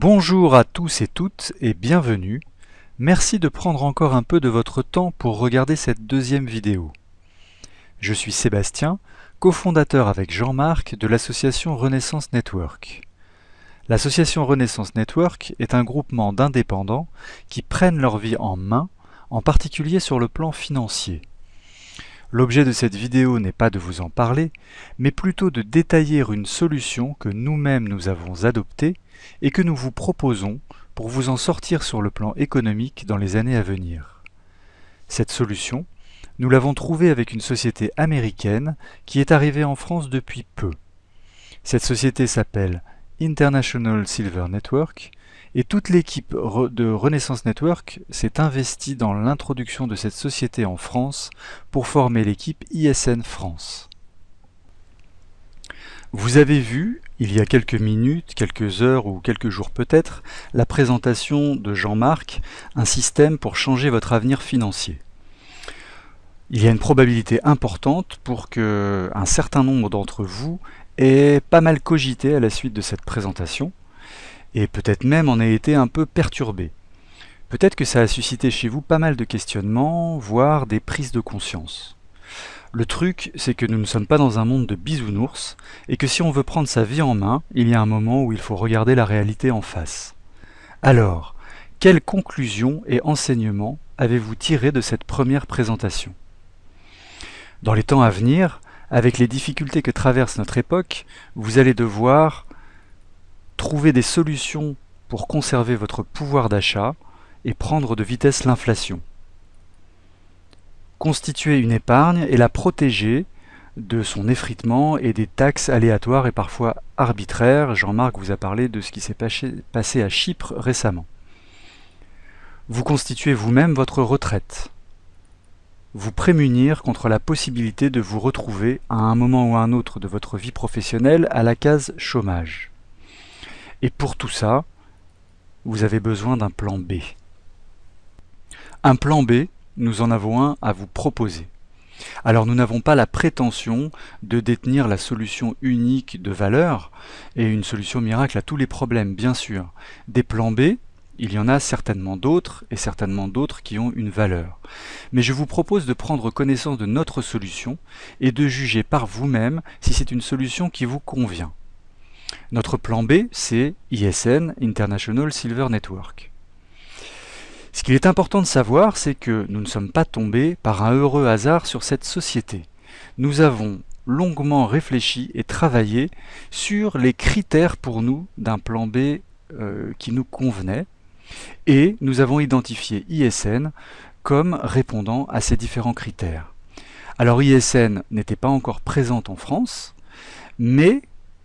Bonjour à tous et toutes et bienvenue. Merci de prendre encore un peu de votre temps pour regarder cette deuxième vidéo. Je suis Sébastien, cofondateur avec Jean-Marc de l'association Renaissance Network. L'association Renaissance Network est un groupement d'indépendants qui prennent leur vie en main, en particulier sur le plan financier. L'objet de cette vidéo n'est pas de vous en parler, mais plutôt de détailler une solution que nous-mêmes nous avons adoptée et que nous vous proposons pour vous en sortir sur le plan économique dans les années à venir. Cette solution, nous l'avons trouvée avec une société américaine qui est arrivée en France depuis peu. Cette société s'appelle International Silver Network et toute l'équipe de Renaissance Network s'est investie dans l'introduction de cette société en France pour former l'équipe ISN France. Vous avez vu, il y a quelques minutes, quelques heures ou quelques jours peut-être, la présentation de Jean-Marc, un système pour changer votre avenir financier. Il y a une probabilité importante pour qu'un certain nombre d'entre vous aient pas mal cogité à la suite de cette présentation, et peut-être même en ait été un peu perturbé. Peut-être que ça a suscité chez vous pas mal de questionnements, voire des prises de conscience. Le truc, c'est que nous ne sommes pas dans un monde de bisounours, et que si on veut prendre sa vie en main, il y a un moment où il faut regarder la réalité en face. Alors, quelles conclusions et enseignements avez-vous tirés de cette première présentation ? Dans les temps à venir, avec les difficultés que traverse notre époque, vous allez devoir trouver des solutions pour conserver votre pouvoir d'achat et prendre de vitesse l'inflation. Constituer une épargne et la protéger de son effritement et des taxes aléatoires et parfois arbitraires. Jean-Marc vous a parlé de ce qui s'est passé à Chypre récemment. Vous constituez vous-même votre retraite. Vous prémunir contre la possibilité de vous retrouver à un moment ou à un autre de votre vie professionnelle à la case chômage. Et pour tout ça, vous avez besoin d'un plan B. Un plan B, nous en avons un à vous proposer. Alors nous n'avons pas la prétention de détenir la solution unique de valeur et une solution miracle à tous les problèmes, bien sûr. Des plans B, il y en a certainement d'autres et certainement d'autres qui ont une valeur. Mais je vous propose de prendre connaissance de notre solution et de juger par vous-même si c'est une solution qui vous convient. Notre plan B, c'est ISN, International Silver Network. Ce qu'il est important de savoir, c'est que nous ne sommes pas tombés par un heureux hasard sur cette société. Nous avons longuement réfléchi et travaillé sur les critères pour nous d'un plan B qui nous convenait, et nous avons identifié ISN comme répondant à ces différents critères. Alors ISN n'était pas encore présente en France, mais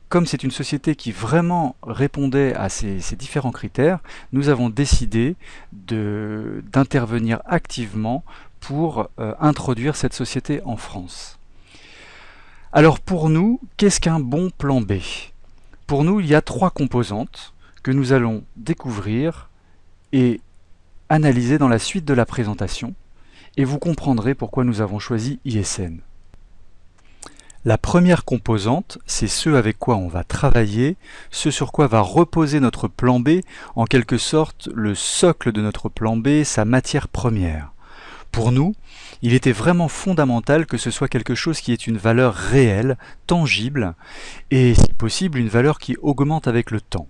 comme c'est une société qui vraiment répondait à ces différents critères, nous avons décidé d'intervenir activement pour introduire cette société en France. Alors pour nous, qu'est-ce qu'un bon plan B ? Pour nous, il y a 3 composantes que nous allons découvrir et analyser dans la suite de la présentation, et vous comprendrez pourquoi nous avons choisi ISN. La première composante, c'est ce avec quoi on va travailler, ce sur quoi va reposer notre plan B, en quelque sorte le socle de notre plan B, sa matière première. Pour nous, il était vraiment fondamental que ce soit quelque chose qui ait une valeur réelle, tangible, et si possible une valeur qui augmente avec le temps.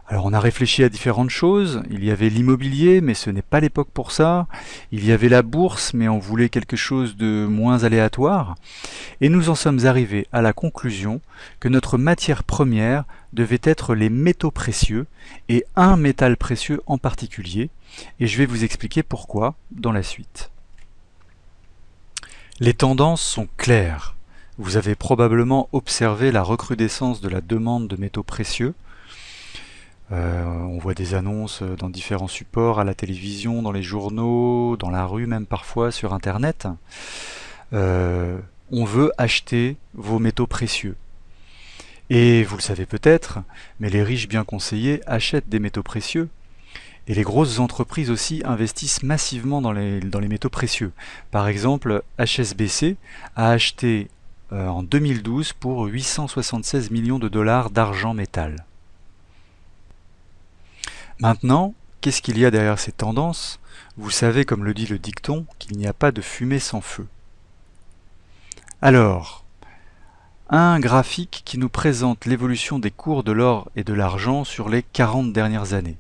Alors on a réfléchi à différentes choses, il y avait l'immobilier, mais ce n'est pas l'époque pour ça, il y avait la bourse, mais on voulait quelque chose de moins aléatoire, et nous en sommes arrivés à la conclusion que notre matière première devait être les métaux précieux, et un métal précieux en particulier, et je vais vous expliquer pourquoi dans la suite. Les tendances sont claires. Vous avez probablement observé la recrudescence de la demande de métaux précieux. On voit des annonces dans différents supports, à la télévision, dans les journaux, dans la rue même parfois, sur Internet. On veut acheter vos métaux précieux. Et vous le savez peut-être, mais les riches bien conseillés achètent des métaux précieux. Et les grosses entreprises aussi investissent massivement dans les métaux précieux. Par exemple, HSBC a acheté en 2012 pour 876 millions de dollars d'argent métal. Maintenant, qu'est-ce qu'il y a derrière ces tendances? Vous savez, comme le dit le dicton, qu'il n'y a pas de fumée sans feu. Alors, un graphique qui nous présente l'évolution des cours de l'or et de l'argent sur les 40 dernières années.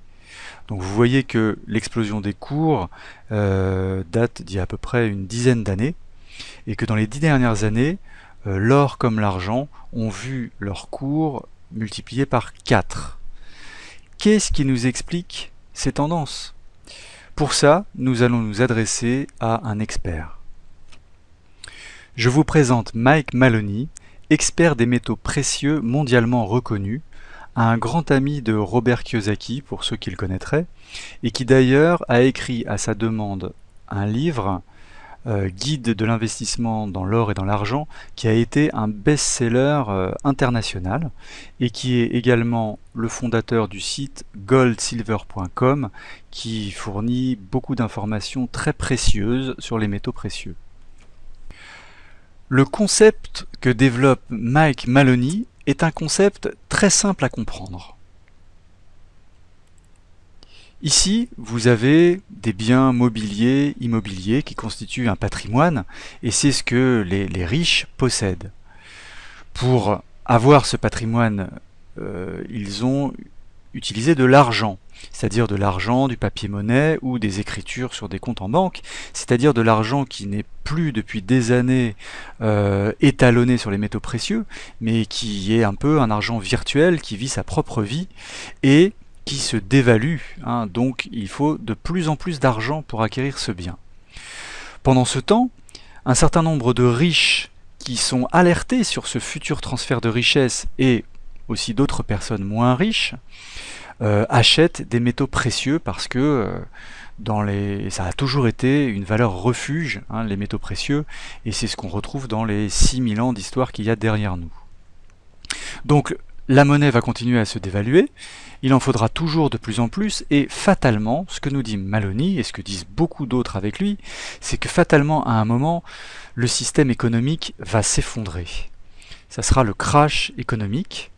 Donc vous voyez que l'explosion des cours date d'il y a à peu près une dizaine d'années, et que dans les 10 dernières années, l'or comme l'argent ont vu leur cours multiplié par 4. Qu'est-ce qui nous explique ces tendances? Pour ça, nous allons nous adresser à un expert. Je vous présente Mike Maloney, expert des métaux précieux mondialement reconnu, un grand ami de Robert Kiyosaki, pour ceux qui le connaîtraient, et qui d'ailleurs a écrit à sa demande un livre, Guide de l'investissement dans l'or et dans l'argent, qui a été un best-seller international, et qui est également le fondateur du site goldsilver.com, qui fournit beaucoup d'informations très précieuses sur les métaux précieux. Le concept que développe Mike Maloney est un concept très simple à comprendre. Ici, vous avez des biens mobiliers, immobiliers qui constituent un patrimoine, et c'est ce que les riches possèdent. Pour avoir ce patrimoine, ils ont utilisé de l'argent, c'est-à-dire de l'argent, du papier-monnaie ou des écritures sur des comptes en banque, c'est-à-dire de l'argent qui n'est plus depuis des années étalonné sur les métaux précieux, mais qui est un peu un argent virtuel qui vit sa propre vie et qui se dévalue, hein, donc il faut de plus en plus d'argent pour acquérir ce bien. Pendant ce temps, un certain nombre de riches qui sont alertés sur ce futur transfert de richesse et aussi d'autres personnes moins riches achètent des métaux précieux parce que ça a toujours été une valeur refuge, hein, les métaux précieux, et c'est ce qu'on retrouve dans les 6000 ans d'histoire qu'il y a derrière nous. Donc la monnaie va continuer à se dévaluer, il en faudra toujours de plus en plus, et fatalement, ce que nous dit Maloney, et ce que disent beaucoup d'autres avec lui, c'est que fatalement, à un moment, le système économique va s'effondrer. Ça sera le crash économique,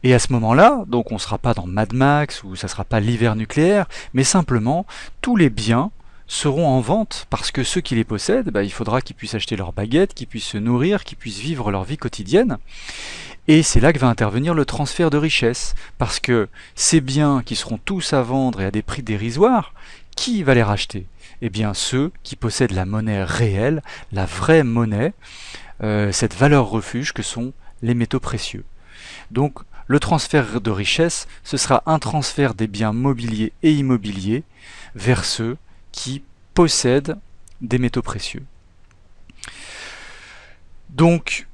et à ce moment-là, donc on ne sera pas dans Mad Max, ou ça ne sera pas l'hiver nucléaire, mais simplement, tous les biens seront en vente, parce que ceux qui les possèdent, il faudra qu'ils puissent acheter leurs baguettes, qu'ils puissent se nourrir, qu'ils puissent vivre leur vie quotidienne. Et c'est là que va intervenir le transfert de richesse, parce que ces biens qui seront tous à vendre et à des prix dérisoires, qui va les racheter? Eh bien ceux qui possèdent la monnaie réelle, la vraie monnaie, cette valeur refuge que sont les métaux précieux. Donc le transfert de richesse, ce sera un transfert des biens mobiliers et immobiliers vers ceux qui possèdent des métaux précieux. Donc,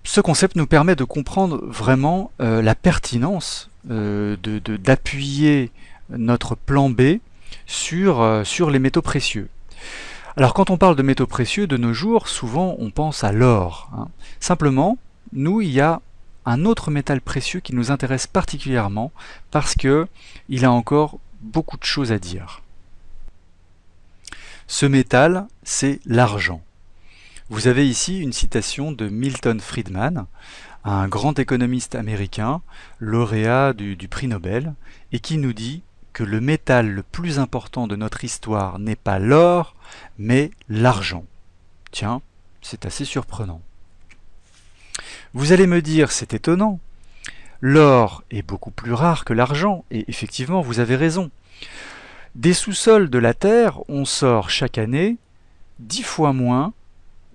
ce concept nous permet de comprendre vraiment la pertinence d'appuyer notre plan B sur les métaux précieux. Alors quand on parle de métaux précieux, de nos jours, souvent on pense à l'or, hein. Simplement, nous, il y a un autre métal précieux qui nous intéresse particulièrement parce qu'il a encore beaucoup de choses à dire. Ce métal, c'est l'argent. Vous avez ici une citation de Milton Friedman, un grand économiste américain, lauréat du prix Nobel, et qui nous dit que le métal le plus important de notre histoire n'est pas l'or, mais l'argent. Tiens, c'est assez surprenant. Vous allez me dire, c'est étonnant. L'or est beaucoup plus rare que l'argent, et effectivement, vous avez raison. Des sous-sols de la Terre, on sort chaque année 10 fois moins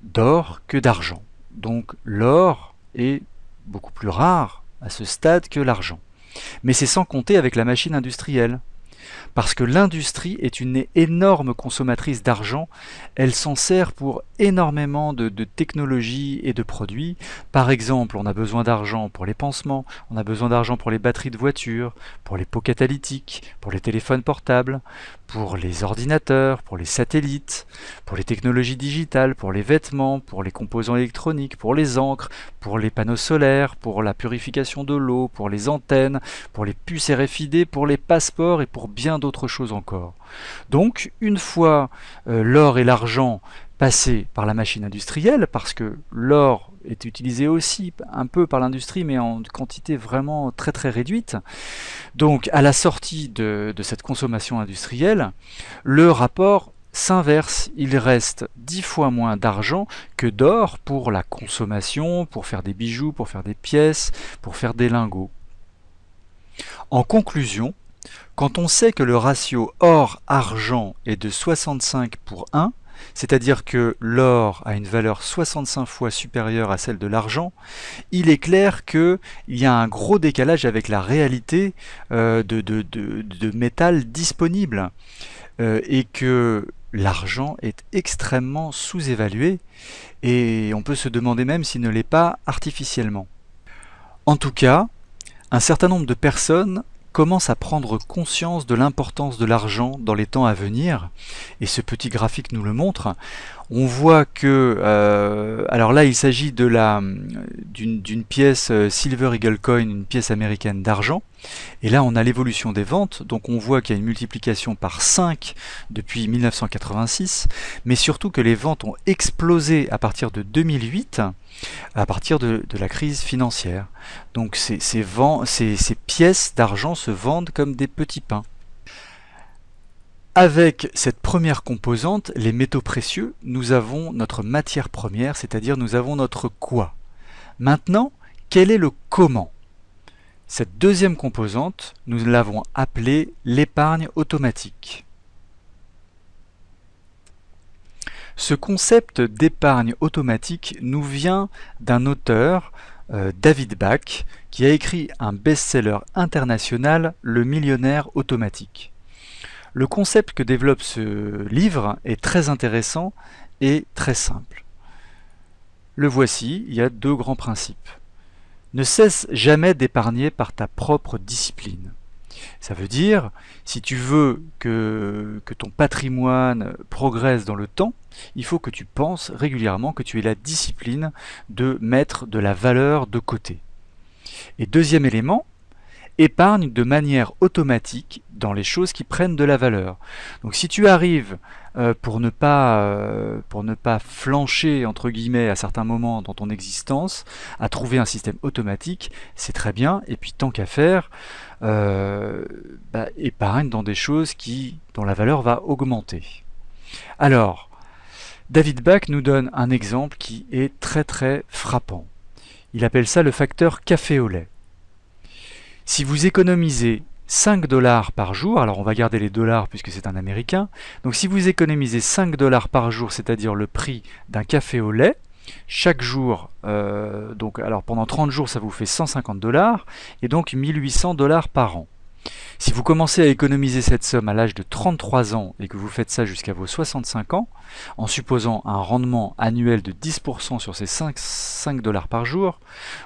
d'or que d'argent. Donc l'or est beaucoup plus rare à ce stade que l'argent. Mais c'est sans compter avec la machine industrielle. Parce que l'industrie est une énorme consommatrice d'argent, elle s'en sert pour énormément de technologies et de produits. Par exemple, on a besoin d'argent pour les pansements, on a besoin d'argent pour les batteries de voitures, pour les pots catalytiques, pour les téléphones portables, pour les ordinateurs, pour les satellites, pour les technologies digitales, pour les vêtements, pour les composants électroniques, pour les encres, pour les panneaux solaires, pour la purification de l'eau, pour les antennes, pour les puces RFID, pour les passeports et pour bien d'autres choses encore. Donc, une fois l'or et l'argent passés par la machine industrielle, parce que l'or est utilisé aussi un peu par l'industrie, mais en quantité vraiment très très réduite. Donc, à la sortie de cette consommation industrielle, le rapport s'inverse. Il reste 10 fois moins d'argent que d'or pour la consommation, pour faire des bijoux, pour faire des pièces, pour faire des lingots. En conclusion, quand on sait que le ratio or-argent est de 65 pour 1, c'est-à-dire que l'or a une valeur 65 fois supérieure à celle de l'argent, il est clair qu'il y a un gros décalage avec la réalité de métal disponible et que l'argent est extrêmement sous-évalué et on peut se demander même s'il ne l'est pas artificiellement. En tout cas, un certain nombre de personnes commencent à prendre conscience de l'importance de l'argent dans les temps à venir, et ce petit graphique nous le montre. On voit que, alors là il s'agit d'une pièce Silver Eagle Coin, une pièce américaine d'argent, et là on a l'évolution des ventes, donc on voit qu'il y a une multiplication par 5 depuis 1986, mais surtout que les ventes ont explosé à partir de 2008, à partir de la crise financière. Donc ces pièces d'argent se vendent comme des petits pains. Avec cette première composante, les métaux précieux, nous avons notre matière première, c'est-à-dire nous avons notre quoi. Maintenant, quel est le comment? Cette deuxième composante, nous l'avons appelée l'épargne automatique. Ce concept d'épargne automatique nous vient d'un auteur, David Bach, qui a écrit un best-seller international, Le millionnaire automatique. Le concept que développe ce livre est très intéressant et très simple. Le voici, il y a deux grands principes. Ne cesse jamais d'épargner par ta propre discipline. Ça veut dire, si tu veux que ton patrimoine progresse dans le temps, il faut que tu penses régulièrement que tu aies la discipline de mettre de la valeur de côté. Et deuxième élément, épargne de manière automatique dans les choses qui prennent de la valeur. Donc si tu arrives pour ne pas flancher entre guillemets à certains moments dans ton existence, à trouver un système automatique, c'est très bien. Et puis tant qu'à faire, épargne dans des choses dont la valeur va augmenter. Alors, David Bach nous donne un exemple qui est très très frappant. Il appelle ça le facteur café au lait. Si vous économisez 5 $ par jour, alors on va garder les dollars puisque c'est un américain, donc si vous économisez 5 $ par jour, c'est-à-dire le prix d'un café au lait, chaque jour, alors pendant 30 jours ça vous fait 150 $, et donc 1800 $ par an. Si vous commencez à économiser cette somme à l'âge de 33 ans et que vous faites ça jusqu'à vos 65 ans, en supposant un rendement annuel de 10% sur ces 5 $ par jour,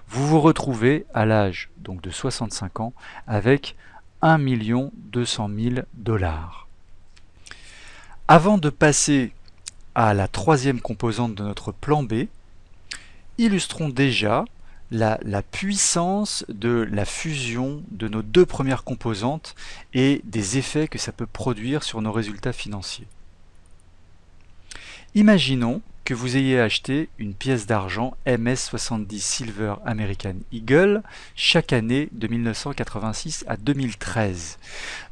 vous vous retrouvez à l'âge donc de 65 ans avec 1 200 000 $. Avant de passer à la troisième composante de notre plan B, illustrons déjà la puissance de la fusion de nos deux premières composantes et des effets que ça peut produire sur nos résultats financiers. Imaginons que vous ayez acheté une pièce d'argent MS70 Silver American Eagle chaque année de 1986 à 2013.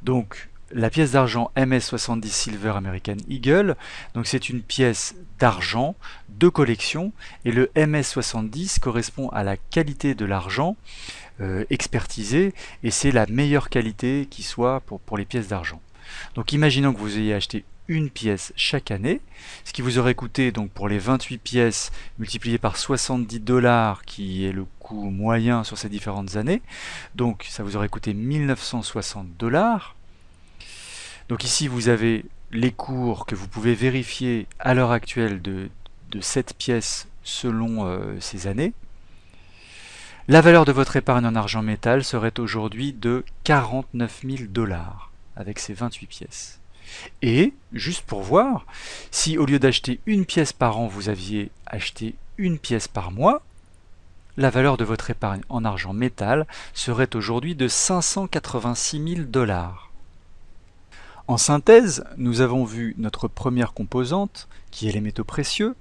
Donc la pièce d'argent MS70 Silver American Eagle, donc c'est une pièce d'argent de collection et le MS70 correspond à la qualité de l'argent expertisé et c'est la meilleure qualité qui soit pour les pièces d'argent. Donc imaginons que vous ayez acheté une pièce chaque année, ce qui vous aurait coûté donc pour les 28 pièces multiplié par 70 $ qui est le coût moyen sur ces différentes années, donc ça vous aurait coûté 1960 $. Donc ici vous avez les cours que vous pouvez vérifier à l'heure actuelle de cette pièce selon ces années. La valeur de votre épargne en argent métal serait aujourd'hui de 49 000 $ avec ces 28 pièces. Et, juste pour voir, si au lieu d'acheter une pièce par an, vous aviez acheté une pièce par mois, la valeur de votre épargne en argent métal serait aujourd'hui de 586 000 $. En synthèse, nous avons vu notre première composante, qui est les métaux précieux,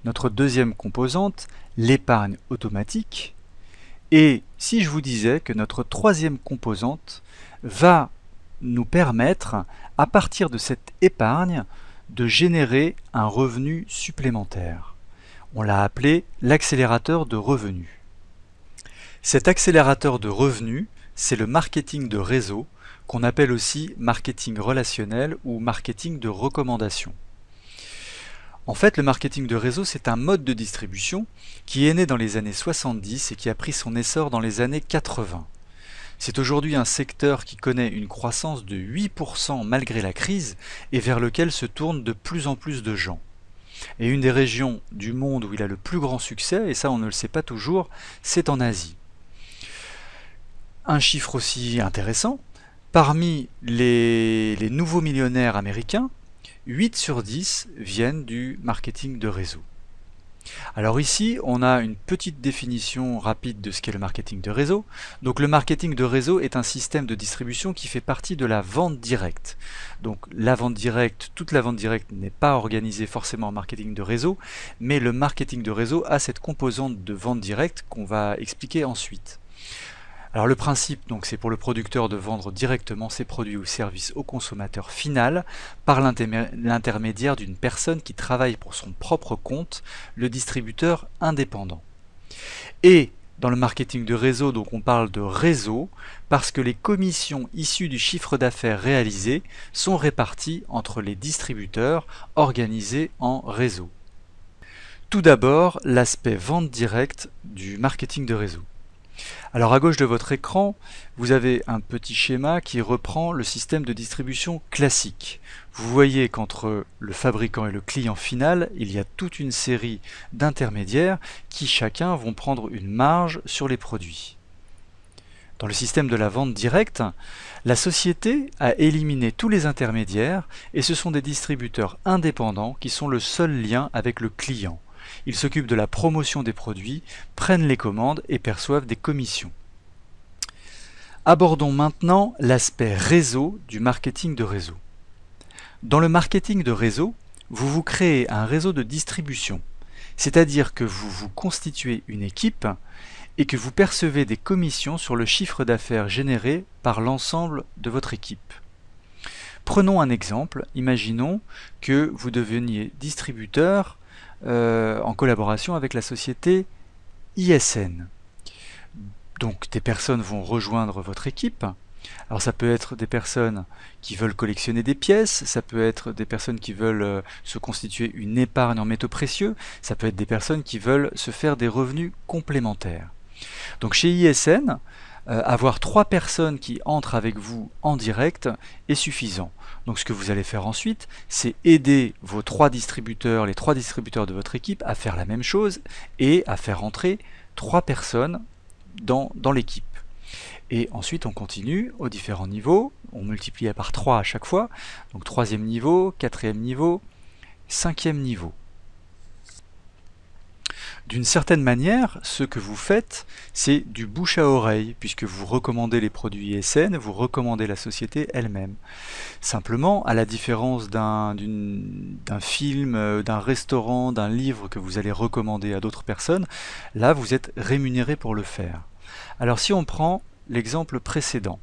notre deuxième composante, l'épargne automatique, et si je vous disais que notre troisième composante va nous permettre, à partir de cette épargne, de générer un revenu supplémentaire. On l'a appelé l'accélérateur de revenus. Cet accélérateur de revenus, c'est le marketing de réseau, qu'on appelle aussi marketing relationnel ou marketing de recommandation. En fait, le marketing de réseau, c'est un mode de distribution qui est né dans les années 70 et qui a pris son essor dans les années 80. C'est aujourd'hui un secteur qui connaît une croissance de 8% malgré la crise et vers lequel se tournent de plus en plus de gens. Et une des régions du monde où il a le plus grand succès, et ça on ne le sait pas toujours, c'est en Asie. Un chiffre aussi intéressant, parmi les nouveaux millionnaires américains, 8 sur 10 viennent du marketing de réseau. Alors ici, on a une petite définition rapide de ce qu'est le marketing de réseau. Donc le marketing de réseau est un système de distribution qui fait partie de la vente directe. Donc la vente directe, toute la vente directe n'est pas organisée forcément en marketing de réseau, mais le marketing de réseau a cette composante de vente directe qu'on va expliquer ensuite. Alors le principe, donc, c'est pour le producteur de vendre directement ses produits ou services au consommateur final par l'intermédiaire d'une personne qui travaille pour son propre compte, le distributeur indépendant. Et dans le marketing de réseau, donc on parle de réseau parce que les commissions issues du chiffre d'affaires réalisé sont réparties entre les distributeurs organisés en réseau. Tout d'abord, l'aspect vente directe du marketing de réseau. Alors à gauche de votre écran, vous avez un petit schéma qui reprend le système de distribution classique. Vous voyez qu'entre le fabricant et le client final, il y a toute une série d'intermédiaires qui chacun vont prendre une marge sur les produits. Dans le système de la vente directe, la société a éliminé tous les intermédiaires et ce sont des distributeurs indépendants qui sont le seul lien avec le client. Ils s'occupent de la promotion des produits, prennent les commandes et perçoivent des commissions. Abordons maintenant l'aspect réseau du marketing de réseau. Dans le marketing de réseau, vous créez un réseau de distribution, c'est-à-dire que vous vous constituez une équipe et que vous percevez des commissions sur le chiffre d'affaires généré par l'ensemble de votre équipe. Prenons un exemple, imaginons que vous deveniez distributeur en collaboration avec la société ISN. Donc des personnes vont rejoindre votre équipe. Alors ça peut être des personnes qui veulent collectionner des pièces, ça peut être des personnes qui veulent se constituer une épargne en métaux précieux, ça peut être des personnes qui veulent se faire des revenus complémentaires. Donc chez ISN, avoir 3 personnes qui entrent avec vous en direct est suffisant. Donc ce que vous allez faire ensuite, c'est aider vos 3 distributeurs, les 3 distributeurs de votre équipe à faire la même chose et à faire entrer 3 personnes dans l'équipe. Et ensuite on continue aux différents niveaux, on multiplie par 3 à chaque fois, donc 3e niveau, 4e niveau, 5e niveau. D'une certaine manière, ce que vous faites, c'est du bouche à oreille, puisque vous recommandez les produits ISN, vous recommandez la société elle-même. Simplement, à la différence d'un film, d'un restaurant, d'un livre que vous allez recommander à d'autres personnes, là vous êtes rémunéré pour le faire. Alors si on prend l'exemple précédent,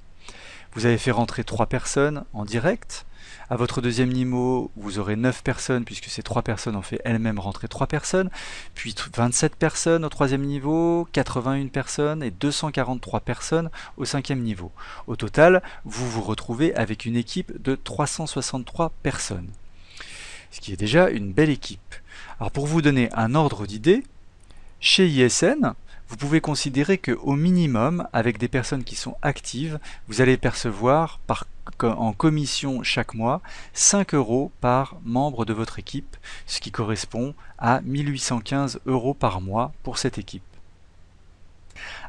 vous avez fait rentrer 3 personnes en direct. À votre deuxième niveau, vous aurez 9 personnes puisque ces 3 personnes ont fait elles-mêmes rentrer 3 personnes, puis 27 personnes au troisième niveau, 81 personnes et 243 personnes au 5e niveau. Au total, vous vous retrouvez avec une équipe de 363 personnes, ce qui est déjà une belle équipe. Alors pour vous donner un ordre d'idée, chez ISN, vous pouvez considérer qu'au minimum, avec des personnes qui sont actives, vous allez percevoir en commission chaque mois 5 € par membre de votre équipe, ce qui correspond à 1815 € par mois pour cette équipe.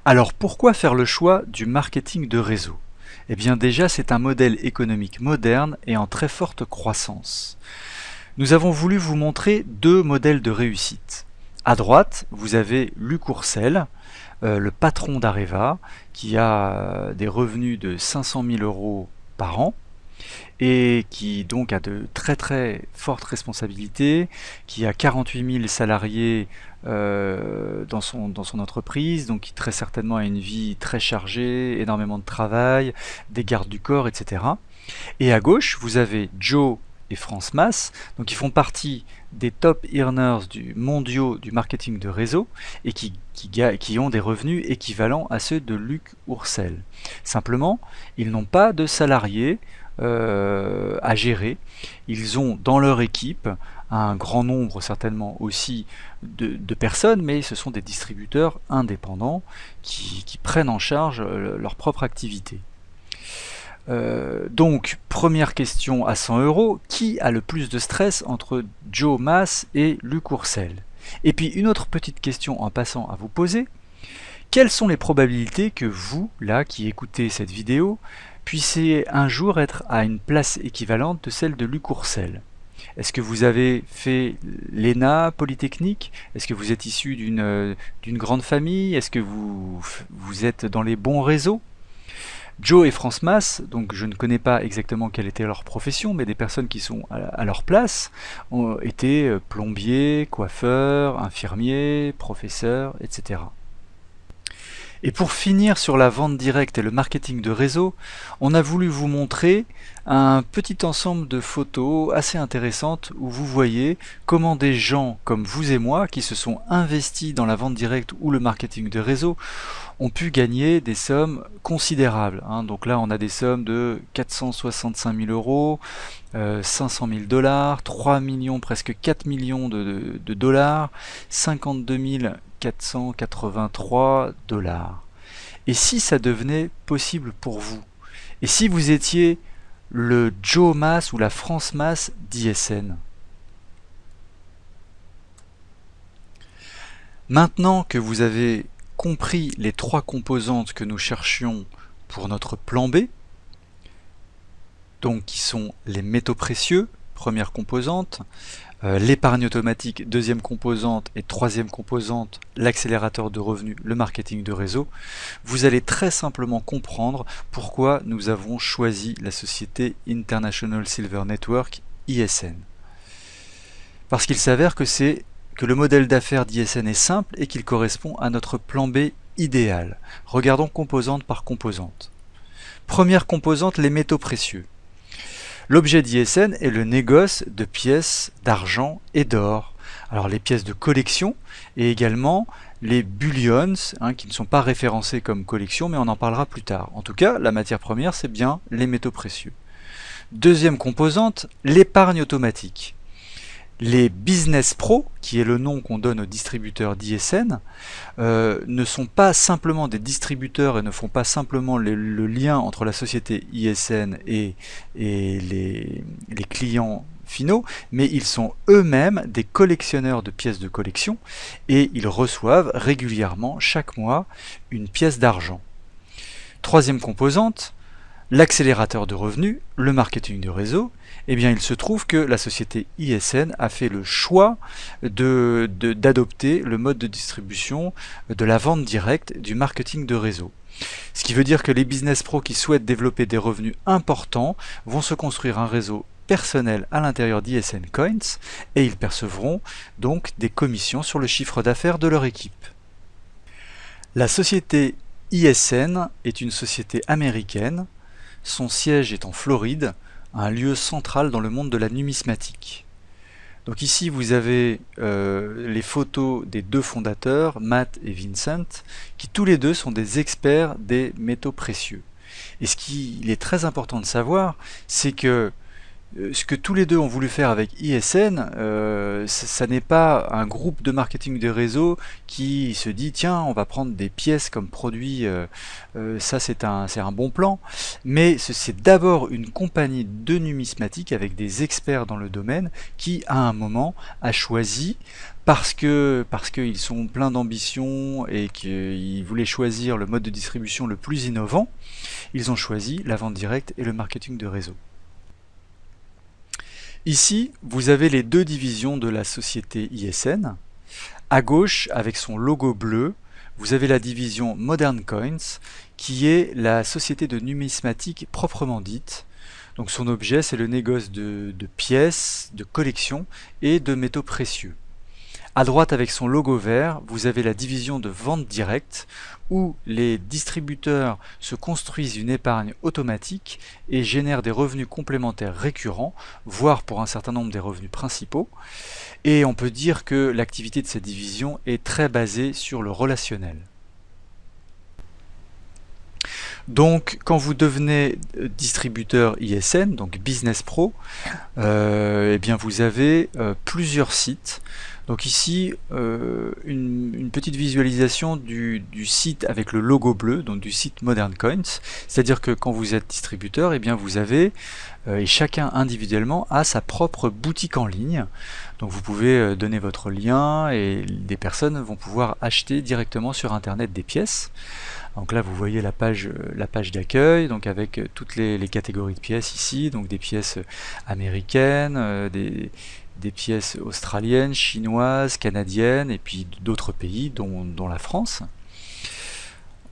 Alors pourquoi faire le choix du marketing de réseau? Eh bien déjà c'est un modèle économique moderne et en très forte croissance. Nous avons voulu vous montrer 2 modèles de réussite. À droite, vous avez Luc Ourcel, le patron d'Areva, qui a des revenus de 500 000 € par an. et qui donc a de très très fortes responsabilités, qui a 48 000 salariés dans son entreprise, donc qui très certainement a une vie très chargée, énormément de travail, des gardes du corps, etc. Et à gauche, vous avez Joe et France Mas, donc qui font partie des top earners mondiaux du marketing de réseau et qui ont des revenus équivalents à ceux de Luc Oursel. Simplement, ils n'ont pas de salariés à gérer. Ils ont dans leur équipe un grand nombre certainement aussi de personnes, mais ce sont des distributeurs indépendants qui prennent en charge leur propre activité. Donc, première question à 100 €, qui a le plus de stress entre Joe Mas et Luc Oursel? Et puis une autre petite question en passant à vous poser, quelles sont les probabilités que vous, là, qui écoutez cette vidéo, puissiez un jour être à une place équivalente de celle de Luc Oursel? Est-ce que vous avez fait l'ENA, Polytechnique? Est-ce que vous êtes issu d'une grande famille? Est-ce que vous êtes dans les bons réseaux? Joe et France Mas, donc je ne connais pas exactement quelle était leur profession, mais des personnes qui sont à leur place ont été plombiers, coiffeurs, infirmiers, professeurs, etc. Et pour finir sur la vente directe et le marketing de réseau, on a voulu vous montrer un petit ensemble de photos assez intéressantes où vous voyez comment des gens comme vous et moi qui se sont investis dans la vente directe ou le marketing de réseau ont pu gagner des sommes considérables. Donc là, on a des sommes de 465 000 €, 500 000 $, 3 millions, presque 4 millions de dollars, 52 483 $. Et si ça devenait possible pour vous? Et si vous étiez le Joe Mas ou la France Mas d'ISN? Maintenant que vous avez compris les trois composantes que nous cherchions pour notre plan B, donc qui sont les métaux précieux, première composante, l'épargne automatique, deuxième composante, et troisième composante, l'accélérateur de revenus, le marketing de réseau, vous allez très simplement comprendre pourquoi nous avons choisi la société International Silver Network, ISN. Parce qu'il s'avère que le modèle d'affaires d'ISN est simple et qu'il correspond à notre plan B idéal. Regardons composante par composante. Première composante, les métaux précieux. L'objet d'ISN est le négoce de pièces d'argent et d'or. Alors les pièces de collection et également les bullions, qui ne sont pas référencés comme collection, mais on en parlera plus tard. En tout cas, la matière première, c'est bien les métaux précieux. Deuxième composante, l'épargne automatique. Les business pros, qui est le nom qu'on donne aux distributeurs d'ISN, ne sont pas simplement des distributeurs et ne font pas simplement le lien entre la société ISN et les clients finaux, mais ils sont eux-mêmes des collectionneurs de pièces de collection et ils reçoivent régulièrement chaque mois une pièce d'argent. Troisième composante, l'accélérateur de revenus, le marketing de réseau. Eh bien, il se trouve que la société ISN a fait le choix d'adopter le mode de distribution de la vente directe du marketing de réseau. Ce qui veut dire que les business pros qui souhaitent développer des revenus importants vont se construire un réseau personnel à l'intérieur d'ISN Coins et ils percevront donc des commissions sur le chiffre d'affaires de leur équipe. La société ISN est une société américaine. Son siège est en Floride, un lieu central dans le monde de la numismatique. Donc ici vous avez les photos des deux fondateurs, Matt et Vincent, qui tous les deux sont des experts des métaux précieux. Et ce qu'il est très important de savoir, c'est que ce que tous les deux ont voulu faire avec ISN, ça n'est pas un groupe de marketing de réseau qui se dit tiens on va prendre des pièces comme produit, ça c'est un bon plan, mais c'est d'abord une compagnie de numismatique avec des experts dans le domaine qui à un moment a choisi, parce qu'ils sont pleins d'ambition et qu'ils voulaient choisir le mode de distribution le plus innovant, ils ont choisi la vente directe et le marketing de réseau. Ici, vous avez les deux divisions de la société ISN. À gauche, avec son logo bleu, vous avez la division Modern Coins, qui est la société de numismatique proprement dite. Donc son objet, c'est le négoce de pièces, de collections et de métaux précieux. À droite, avec son logo vert, vous avez la division de vente directe où les distributeurs se construisent une épargne automatique et génèrent des revenus complémentaires récurrents, voire pour un certain nombre des revenus principaux. Et on peut dire que l'activité de cette division est très basée sur le relationnel. Donc, quand vous devenez distributeur ISN, donc Business Pro, eh bien vous avez plusieurs sites. Donc ici, une petite visualisation du site avec le logo bleu, donc du site Modern Coins. C'est-à-dire que quand vous êtes distributeur, eh bien vous avez, et chacun individuellement a sa propre boutique en ligne. Donc vous pouvez donner votre lien et des personnes vont pouvoir acheter directement sur Internet des pièces. Donc là vous voyez la page d'accueil, donc avec toutes les catégories de pièces ici, donc des pièces américaines, des pièces australiennes, chinoises, canadiennes et puis d'autres pays dont la France.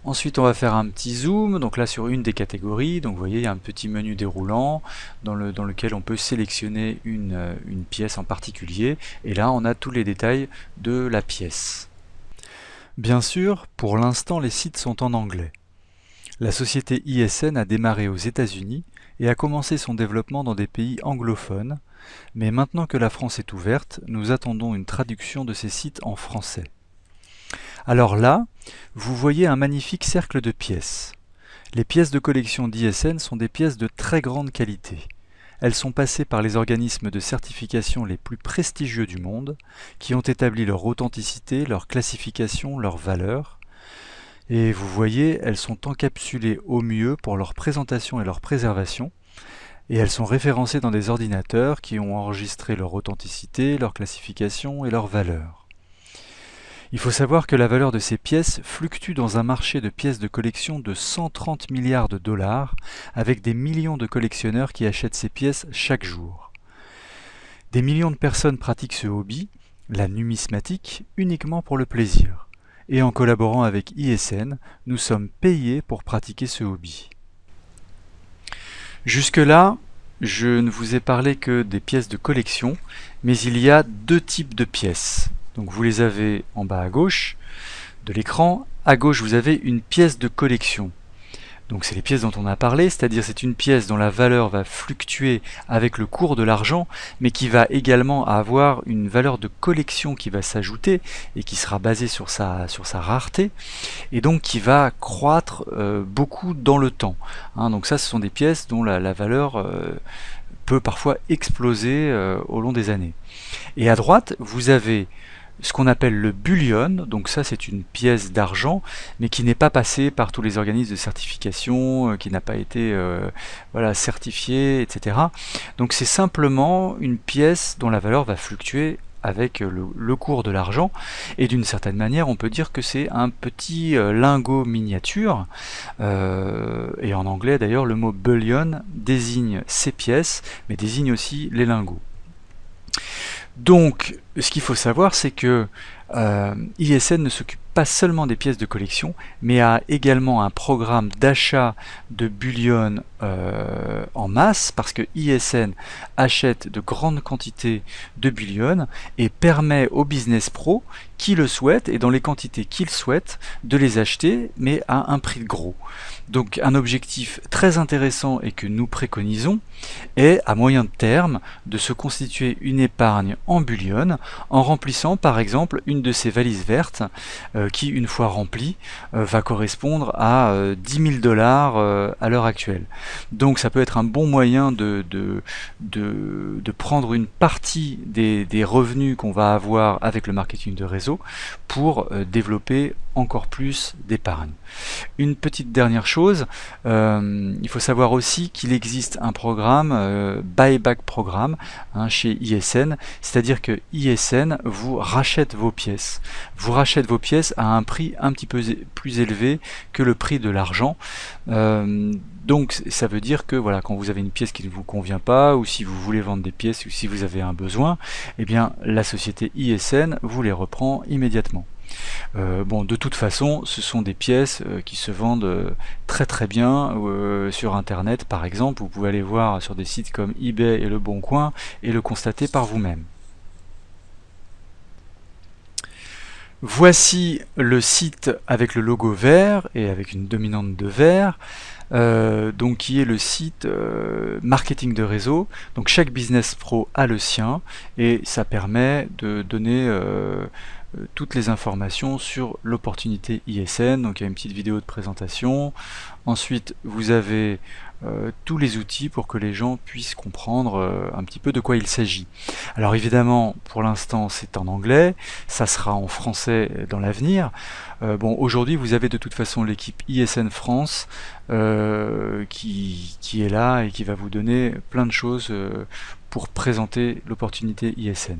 Ensuite on va faire un petit zoom, donc là sur une des catégories, donc vous voyez il y a un petit menu déroulant dans lequel on peut sélectionner une pièce en particulier et là on a tous les détails de la pièce. Bien sûr, pour l'instant les sites sont en anglais. La société ISN a démarré aux États-Unis et a commencé son développement dans des pays anglophones, mais maintenant que la France est ouverte, nous attendons une traduction de ces sites en français. Alors là, vous voyez un magnifique cercle de pièces. Les pièces de collection d'ISN sont des pièces de très grande qualité. Elles sont passées par les organismes de certification les plus prestigieux du monde, qui ont établi leur authenticité, leur classification, leur valeur. Et vous voyez, elles sont encapsulées au mieux pour leur présentation et leur préservation, et elles sont référencées dans des ordinateurs qui ont enregistré leur authenticité, leur classification et leur valeur. Il faut savoir que la valeur de ces pièces fluctue dans un marché de pièces de collection de 130 milliards de dollars, avec des millions de collectionneurs qui achètent ces pièces chaque jour. Des millions de personnes pratiquent ce hobby, la numismatique, uniquement pour le plaisir. Et en collaborant avec ISN, nous sommes payés pour pratiquer ce hobby. Jusque-là, je ne vous ai parlé que des pièces de collection, mais il y a deux types de pièces. Donc vous les avez en bas à gauche de l'écran. À gauche, vous avez une pièce de collection. Donc c'est les pièces dont on a parlé, c'est-à-dire c'est une pièce dont la valeur va fluctuer avec le cours de l'argent, mais qui va également avoir une valeur de collection qui va s'ajouter et qui sera basée sur sa rareté, et donc qui va croître beaucoup dans le temps. Donc ça, ce sont des pièces dont la valeur peut parfois exploser au long des années. Et à droite, vous avez ce qu'on appelle le bullion, donc ça c'est une pièce d'argent, mais qui n'est pas passée par tous les organismes de certification, qui n'a pas été certifiée, etc. Donc c'est simplement une pièce dont la valeur va fluctuer avec le cours de l'argent, et d'une certaine manière on peut dire que c'est un petit lingot miniature, et en anglais d'ailleurs le mot bullion désigne ces pièces, mais désigne aussi les lingots. Donc, ce qu'il faut savoir, c'est que ISN ne s'occupe pas seulement des pièces de collection, mais a également un programme d'achat de bullion en masse, parce que ISN achète de grandes quantités de bullion et permet aux business pros qui le souhaitent, et dans les quantités qu'ils souhaitent, de les acheter, mais à un prix de gros. Donc un objectif très intéressant et que nous préconisons est, à moyen terme, de se constituer une épargne en bullion en remplissant par exemple une de ces valises vertes qui, une fois remplie, va correspondre à 10 000 $ à l'heure actuelle. Donc ça peut être un bon moyen de prendre une partie des revenus qu'on va avoir avec le marketing de réseau pour développer encore plus d'épargne. Une petite dernière chose, il faut savoir aussi qu'il existe un programme, buyback programme, chez ISN, c'est-à-dire que ISN vous rachète vos pièces. Vous rachète vos pièces à un prix un petit peu plus élevé que le prix de l'argent. Donc ça veut dire que voilà, quand vous avez une pièce qui ne vous convient pas, ou si vous voulez vendre des pièces, ou si vous avez un besoin, eh bien la société ISN vous les reprend immédiatement. Bon, de toute façon, ce sont des pièces qui se vendent très très bien sur internet par exemple. Vous pouvez aller voir sur des sites comme eBay et Le Bon Coin et le constater par vous-même. Voici le site avec le logo vert et avec une dominante de vert, donc qui est le site marketing de réseau. Donc chaque business pro a le sien et ça permet de donner toutes les informations sur l'opportunité ISN. Donc il y a une petite vidéo de présentation. Ensuite vous avez tous les outils pour que les gens puissent comprendre un petit peu de quoi il s'agit. Alors évidemment, pour l'instant c'est en anglais, ça sera en français dans l'avenir. Bon, aujourd'hui vous avez de toute façon l'équipe ISN France qui est là et qui va vous donner plein de choses pour présenter l'opportunité ISN.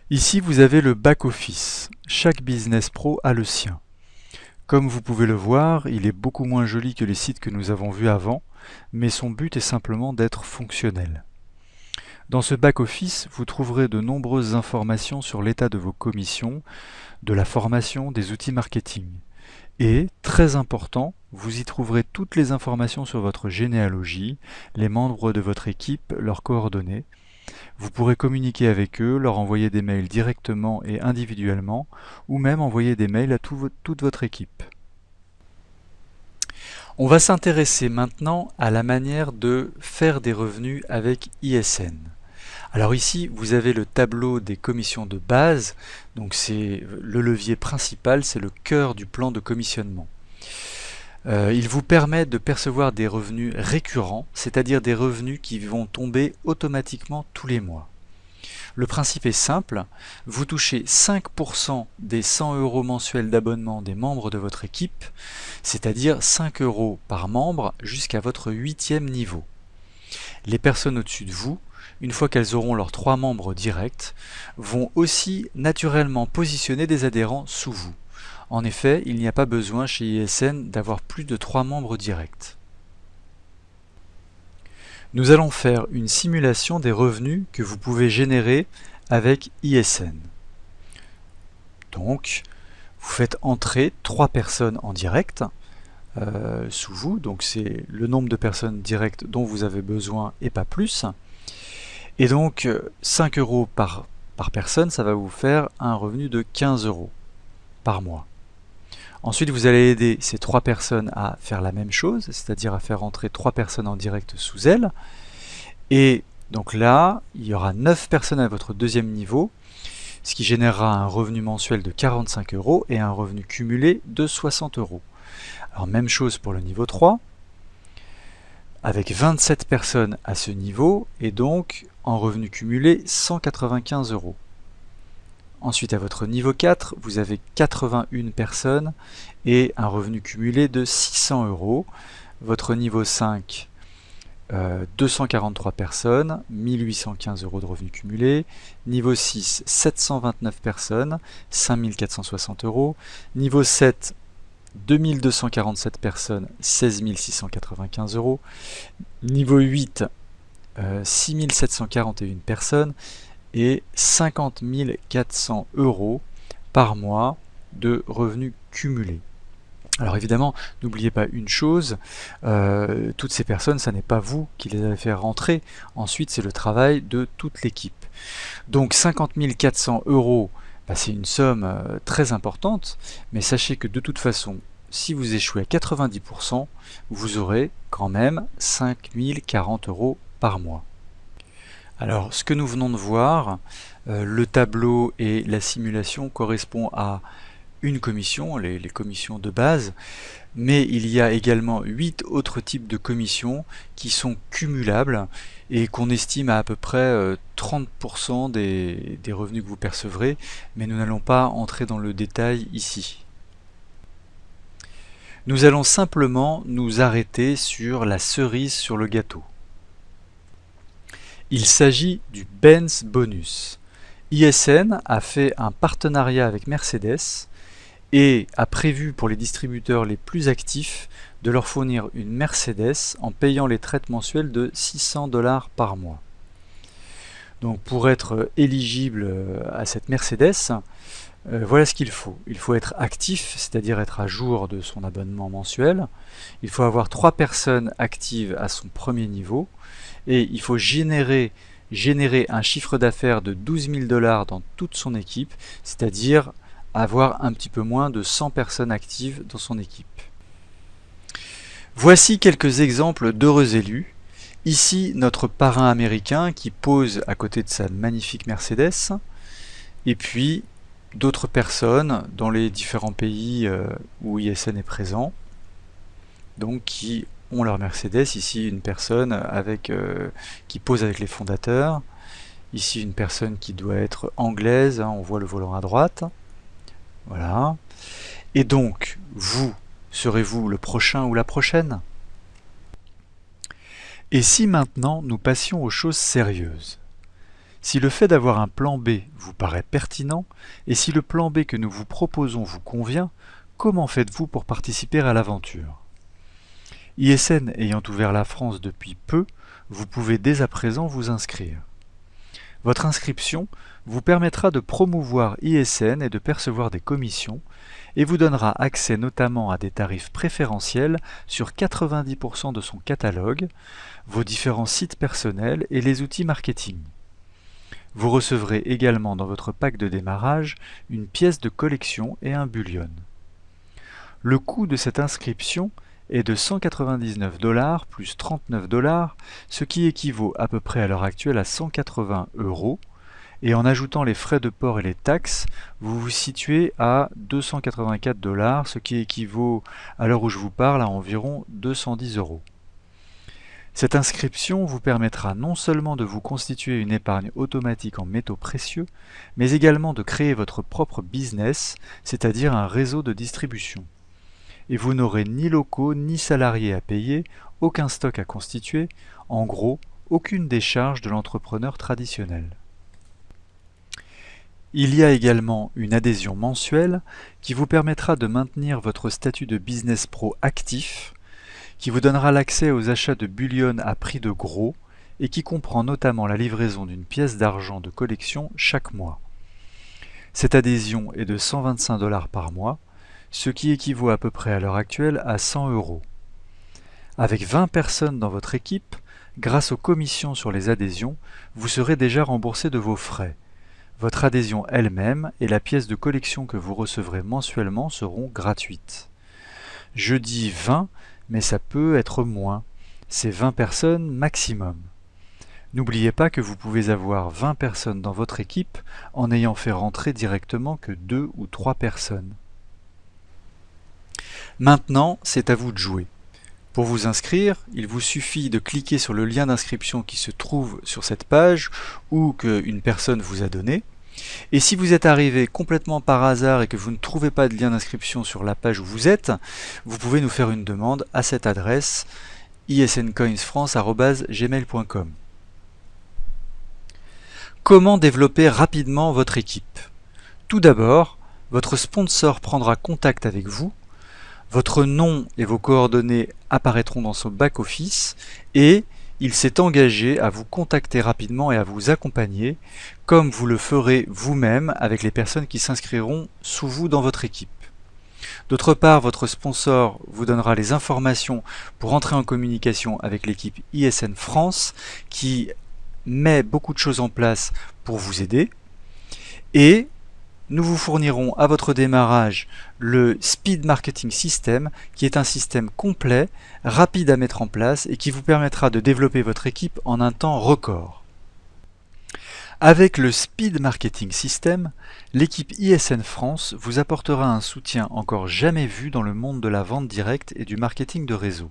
Ici vous avez le back-office. Chaque business pro a le sien. Comme vous pouvez le voir, il est beaucoup moins joli que les sites que nous avons vus avant, mais son but est simplement d'être fonctionnel. Dans ce back-office, vous trouverez de nombreuses informations sur l'état de vos commissions, de la formation, des outils marketing. Et, très important, vous y trouverez toutes les informations sur votre généalogie, les membres de votre équipe, leurs coordonnées. Vous pourrez communiquer avec eux, leur envoyer des mails directement et individuellement, ou même envoyer des mails à toute votre équipe. On va s'intéresser maintenant à la manière de faire des revenus avec ISN. Alors ici, vous avez le tableau des commissions de base, donc c'est le levier principal, c'est le cœur du plan de commissionnement. Il vous permet de percevoir des revenus récurrents, c'est-à-dire des revenus qui vont tomber automatiquement tous les mois. Le principe est simple, vous touchez 5% des 100 € mensuels d'abonnement des membres de votre équipe, c'est-à-dire 5 € par membre jusqu'à votre 8e niveau. Les personnes au-dessus de vous, une fois qu'elles auront leurs 3 membres directs, vont aussi naturellement positionner des adhérents sous vous. En effet, il n'y a pas besoin chez ISN d'avoir plus de 3 membres directs. Nous allons faire une simulation des revenus que vous pouvez générer avec ISN. Donc, vous faites entrer 3 personnes en direct sous vous, donc c'est le nombre de personnes directes dont vous avez besoin et pas plus. Et donc 5 € par personne, ça va vous faire un revenu de 15 € par mois. Ensuite, vous allez aider ces 3 personnes à faire la même chose, c'est-à-dire à faire entrer 3 personnes en direct sous elles. Et donc là, il y aura 9 personnes à votre 2e niveau, ce qui générera un revenu mensuel de 45 € et un revenu cumulé de 60 €. Alors même chose pour le niveau 3, avec 27 personnes à ce niveau, et donc en revenu cumulé 195 €. Ensuite, à votre niveau 4, vous avez 81 personnes et un revenu cumulé de 600 €. Votre niveau 5, 243 personnes, 1815 € de revenu cumulé. Niveau 6, 729 personnes, 5460 €. Niveau 7, 2247 personnes, 16 695 €. Niveau 8, 6741 personnes et 50 400 € par mois de revenus cumulés. Alors évidemment, n'oubliez pas une chose, toutes ces personnes, ça n'est pas vous qui les avez fait rentrer, ensuite c'est le travail de toute l'équipe. Donc 50 400 €, c'est une somme très importante, mais sachez que de toute façon, si vous échouez à 90%, vous aurez quand même 5 040 € par mois. Alors, ce que nous venons de voir, le tableau et la simulation correspondent à une commission, les commissions de base, mais il y a également 8 autres types de commissions qui sont cumulables et qu'on estime à peu près 30% des revenus que vous percevrez, mais nous n'allons pas entrer dans le détail ici. Nous allons simplement nous arrêter sur la cerise sur le gâteau. Il s'agit du Benz Bonus. ISN a fait un partenariat avec Mercedes et a prévu pour les distributeurs les plus actifs de leur fournir une Mercedes en payant les traites mensuelles de 600 $ par mois. Donc pour être éligible à cette Mercedes, voilà ce qu'il faut. Il faut être actif, c'est-à-dire être à jour de son abonnement mensuel. Il faut avoir 3 personnes actives à son premier niveau. Et il faut générer un chiffre d'affaires de 12 000 $ dans toute son équipe, c'est-à-dire avoir un petit peu moins de 100 personnes actives dans son équipe. Voici quelques exemples d'heureux élus. Ici, notre parrain américain qui pose à côté de sa magnifique Mercedes, et puis d'autres personnes dans les différents pays où ISN est présent, donc qui ont leur Mercedes. Ici, une personne qui pose avec les fondateurs. Ici, une personne qui doit être anglaise, on voit le volant à droite. Voilà. Et donc, vous, serez-vous le prochain ou la prochaine ? Et si maintenant nous passions aux choses sérieuses ? Si le fait d'avoir un plan B vous paraît pertinent, et si le plan B que nous vous proposons vous convient, comment faites-vous pour participer à l'aventure ? ISN ayant ouvert la France depuis peu, vous pouvez dès à présent vous inscrire. Votre inscription vous permettra de promouvoir ISN et de percevoir des commissions, et vous donnera accès notamment à des tarifs préférentiels sur 90% de son catalogue, vos différents sites personnels et les outils marketing. Vous recevrez également dans votre pack de démarrage une pièce de collection et un bullion. Le coût de cette inscription est de 199 $ plus 39 $, ce qui équivaut à peu près à l'heure actuelle à 180 €, et en ajoutant les frais de port et les taxes, vous vous situez à 284 $, ce qui équivaut à l'heure où je vous parle à environ 210 €. Cette inscription vous permettra non seulement de vous constituer une épargne automatique en métaux précieux, mais également de créer votre propre business, c'est-à-dire un réseau de distribution. Et vous n'aurez ni locaux ni salariés à payer, aucun stock à constituer, en gros, aucune décharge de l'entrepreneur traditionnel. Il y a également une adhésion mensuelle qui vous permettra de maintenir votre statut de business pro actif, qui vous donnera l'accès aux achats de bullion à prix de gros et qui comprend notamment la livraison d'une pièce d'argent de collection chaque mois. Cette adhésion est de 125 $ par mois, ce qui équivaut à peu près à l'heure actuelle à 100 €. Avec 20 personnes dans votre équipe, grâce aux commissions sur les adhésions, vous serez déjà remboursé de vos frais. Votre adhésion elle-même et la pièce de collection que vous recevrez mensuellement seront gratuites. Je dis 20, mais ça peut être moins. C'est 20 personnes maximum. N'oubliez pas que vous pouvez avoir 20 personnes dans votre équipe en n'ayant fait rentrer directement que 2 ou 3 personnes. Maintenant, c'est à vous de jouer. Pour vous inscrire, il vous suffit de cliquer sur le lien d'inscription qui se trouve sur cette page ou qu'une personne vous a donné. Et si vous êtes arrivé complètement par hasard et que vous ne trouvez pas de lien d'inscription sur la page où vous êtes, vous pouvez nous faire une demande à cette adresse isncoinsfrance@gmail.com. Comment développer rapidement votre équipe ? Tout d'abord, votre sponsor prendra contact avec vous. Votre nom et vos coordonnées apparaîtront dans son back-office et il s'est engagé à vous contacter rapidement et à vous accompagner, comme vous le ferez vous-même avec les personnes qui s'inscriront sous vous dans votre équipe. D'autre part, votre sponsor vous donnera les informations pour entrer en communication avec l'équipe ISN France qui met beaucoup de choses en place pour vous aider. Et nous vous fournirons à votre démarrage le Speed Marketing System, qui est un système complet, rapide à mettre en place et qui vous permettra de développer votre équipe en un temps record. Avec le Speed Marketing System, l'équipe ISN France vous apportera un soutien encore jamais vu dans le monde de la vente directe et du marketing de réseau.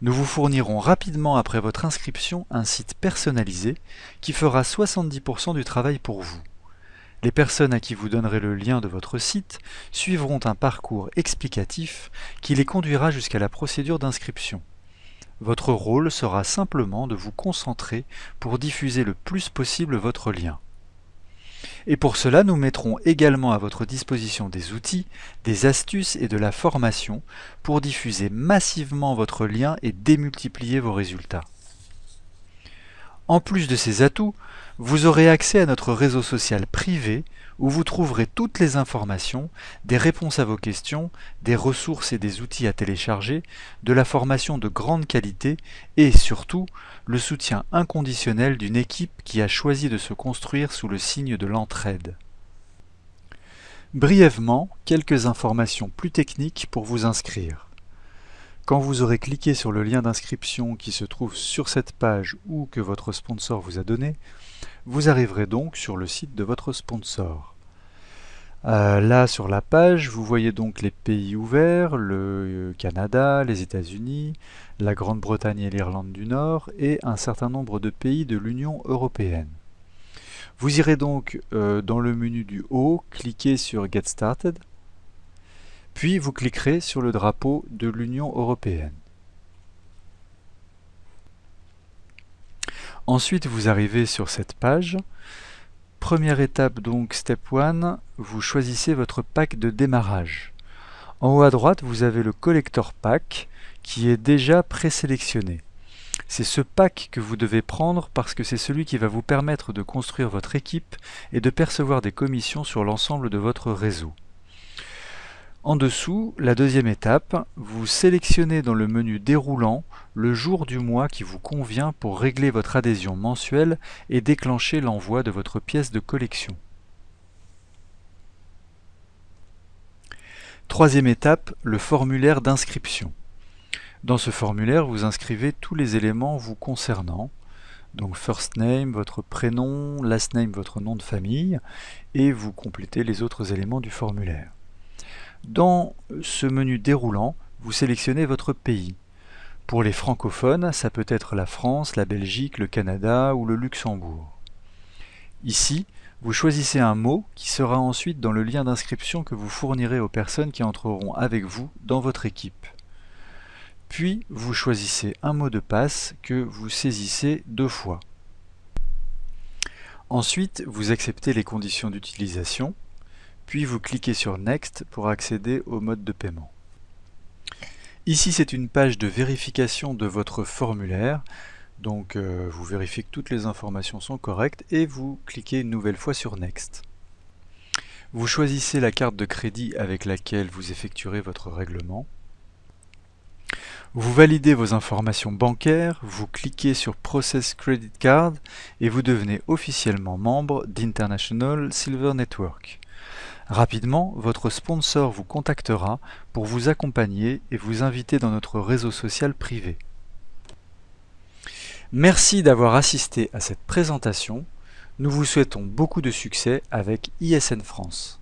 Nous vous fournirons rapidement après votre inscription un site personnalisé qui fera 70% du travail pour vous. Les personnes à qui vous donnerez le lien de votre site suivront un parcours explicatif qui les conduira jusqu'à la procédure d'inscription. Votre rôle sera simplement de vous concentrer pour diffuser le plus possible votre lien. Et pour cela, nous mettrons également à votre disposition des outils, des astuces et de la formation pour diffuser massivement votre lien et démultiplier vos résultats. En plus de ces atouts, vous aurez accès à notre réseau social privé où vous trouverez toutes les informations, des réponses à vos questions, des ressources et des outils à télécharger, de la formation de grande qualité et surtout le soutien inconditionnel d'une équipe qui a choisi de se construire sous le signe de l'entraide. Brièvement, quelques informations plus techniques pour vous inscrire. Quand vous aurez cliqué sur le lien d'inscription qui se trouve sur cette page ou que votre sponsor vous a donné, vous arriverez donc sur le site de votre sponsor. Là sur la page, vous voyez donc les pays ouverts, le Canada, les États-Unis, la Grande-Bretagne et l'Irlande du Nord et un certain nombre de pays de l'Union européenne. Vous irez donc dans le menu du haut, cliquez sur Get Started, puis vous cliquerez sur le drapeau de l'Union européenne. Ensuite, vous arrivez sur cette page. Première étape donc, Step 1, vous choisissez votre pack de démarrage. En haut à droite, vous avez le Collector Pack qui est déjà présélectionné. C'est ce pack que vous devez prendre parce que c'est celui qui va vous permettre de construire votre équipe et de percevoir des commissions sur l'ensemble de votre réseau. En dessous, la deuxième étape, vous sélectionnez dans le menu déroulant le jour du mois qui vous convient pour régler votre adhésion mensuelle et déclencher l'envoi de votre pièce de collection. Troisième étape, le formulaire d'inscription. Dans ce formulaire, vous inscrivez tous les éléments vous concernant, donc first name, votre prénom, last name, votre nom de famille, et vous complétez les autres éléments du formulaire. Dans ce menu déroulant, vous sélectionnez votre pays. Pour les francophones, ça peut être la France, la Belgique, le Canada ou le Luxembourg. Ici, vous choisissez un mot qui sera ensuite dans le lien d'inscription que vous fournirez aux personnes qui entreront avec vous dans votre équipe. Puis, vous choisissez un mot de passe que vous saisissez 2 fois. Ensuite, vous acceptez les conditions d'utilisation. Puis vous cliquez sur Next pour accéder au mode de paiement. Ici, c'est une page de vérification de votre formulaire. Donc vous vérifiez que toutes les informations sont correctes et vous cliquez une nouvelle fois sur Next. Vous choisissez la carte de crédit avec laquelle vous effectuerez votre règlement. Vous validez vos informations bancaires, vous cliquez sur Process Credit Card et vous devenez officiellement membre d'International Silver Network. Rapidement, votre sponsor vous contactera pour vous accompagner et vous inviter dans notre réseau social privé. Merci d'avoir assisté à cette présentation. Nous vous souhaitons beaucoup de succès avec ISN France.